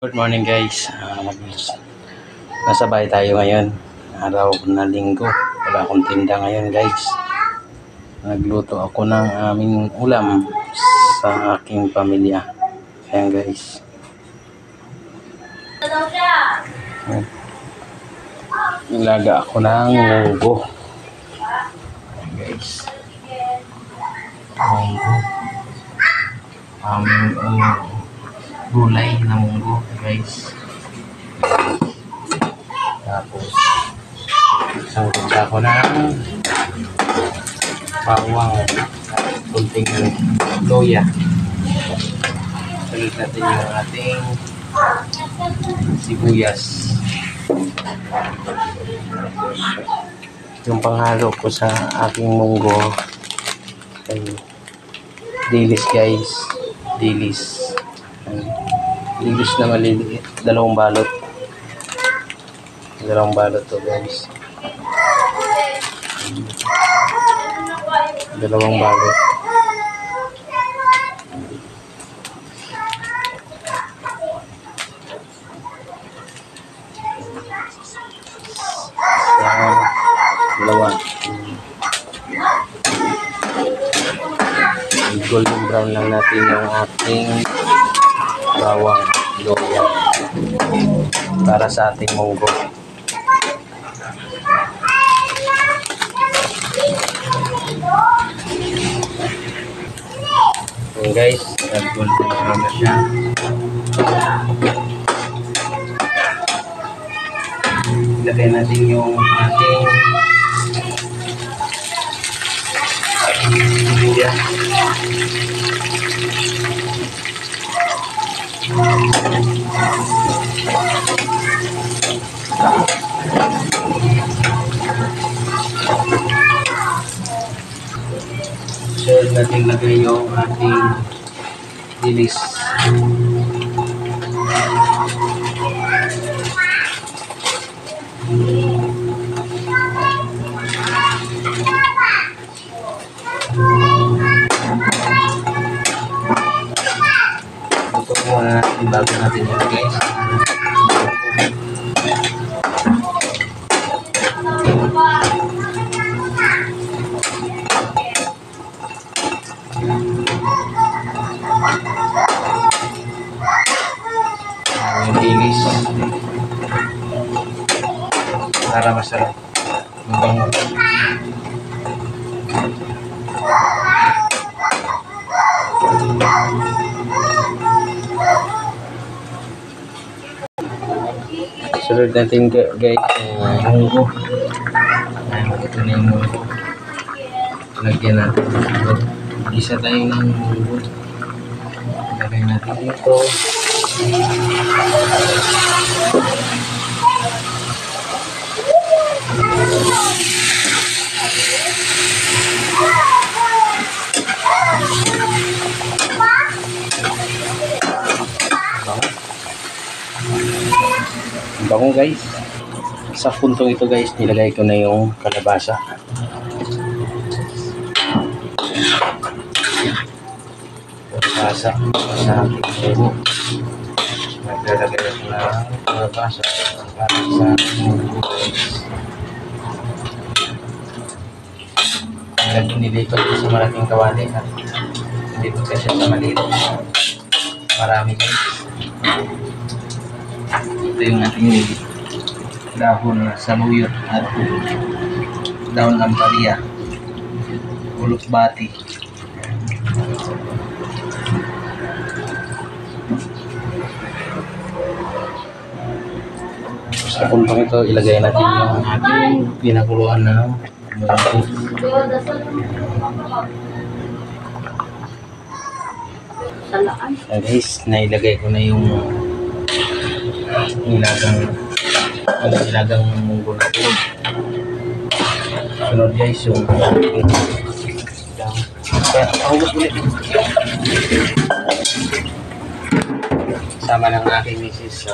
Good morning guys. Nasa bahay tayo ngayon. Araw na linggo. Wala akong tinda ngayon guys. Nagluto ako ng aming ulam sa aking pamilya. Ayan guys. Nilaga ako ng munggo. Ayan guys. Munggo. Aming gulay na munggo guys. Tapos sangkot ako ng bawang, kunting loya. Salit natin yung ating sibuyas. Yung panghalo ko sa aking munggo ay dilis guys. Dilis na maliliit, dalawang balot to guys, dalawang balot. Dalawa golden brown lang natin yung ating bawang loya para sa ating munggo. Okay guys, golden brown na siya. Ilagay natin yung ating luya. So, natin lagay yung ating dilis. Ito po natin bago natin yun guys. Yung dilis para masarap mabango. Sunod natin guys munggo. Ito na yung munggo. Lagyan natin. Isa tayo ng munggo. Lagay natin dito. Bango guys. Sa puntong ito guys, nilagay ko na yung kalabasa. Kalabasa sa aking naglalagay ako na kalabasa para sa nilipat ko sa malaking kawali at nilipat ko siya sa maliit. Marami guys. Ito yung ating dahon na saluyot at dahon ampalaya, ulupbati. Sa puntong ito, ilagay natin yung ating pinakuluan na munggo. Guys, nailagay ko na yung nilagang munggo natin. Sunod guys yung paubos ulit sama ng aking misis.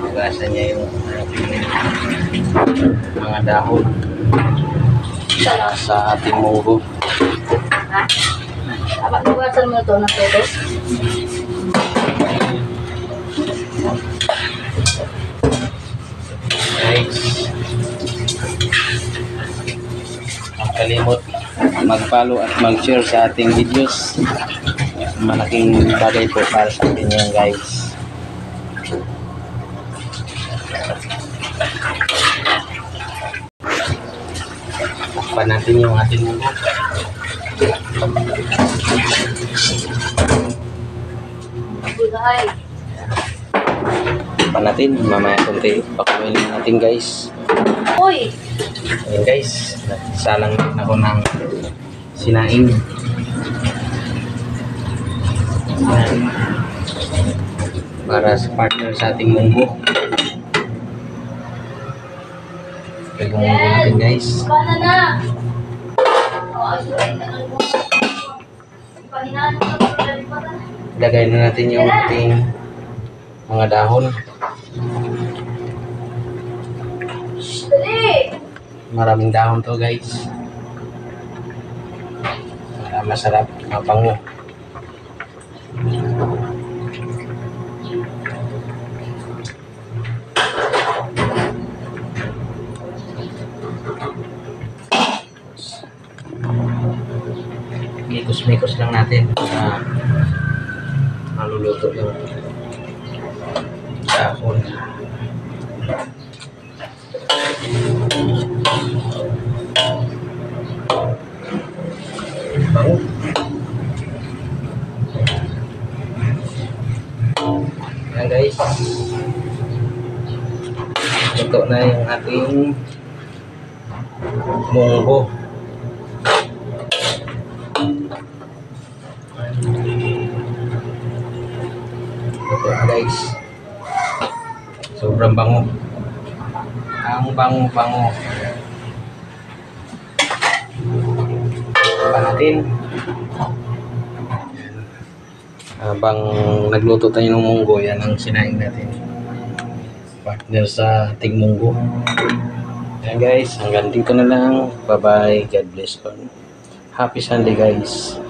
Nagasa niya yung mga dahon sa ating munggo. saan mo ito natuto? Guys, huwag kalimot mag-follow at mag-share sa ating videos. Malaking bagay po para sa atin yan, guys. Takpan natin yung ating munggo. Budahay. Takpan natin, mamaya konti pakuin natin, guys. Uy! Ayan, guys, nagsalang ako ng sinaing. Ayan. Para sa partner sa ating munggo. Ito yung munggo natin, guys. Paano na? Pahinahan mo na. Lagay na natin yung ating mga dahon. Dali! Maraming dahon to, guys. Para masarap, mapango. Mikos-mikos lang natin para maluluto yung dahon. Bango. Ayan, guys. Ito na yung ating munggo. Ito na, guys. Sobrang bango. Ang bango-bango. Pa natin. Habang nagluto tayo ng munggo, yan ang sinaing natin. Partner sa ating munggo. Ayan, guys, hanggang dito na lang. Bye-bye. God bless all. Happy Sunday, guys.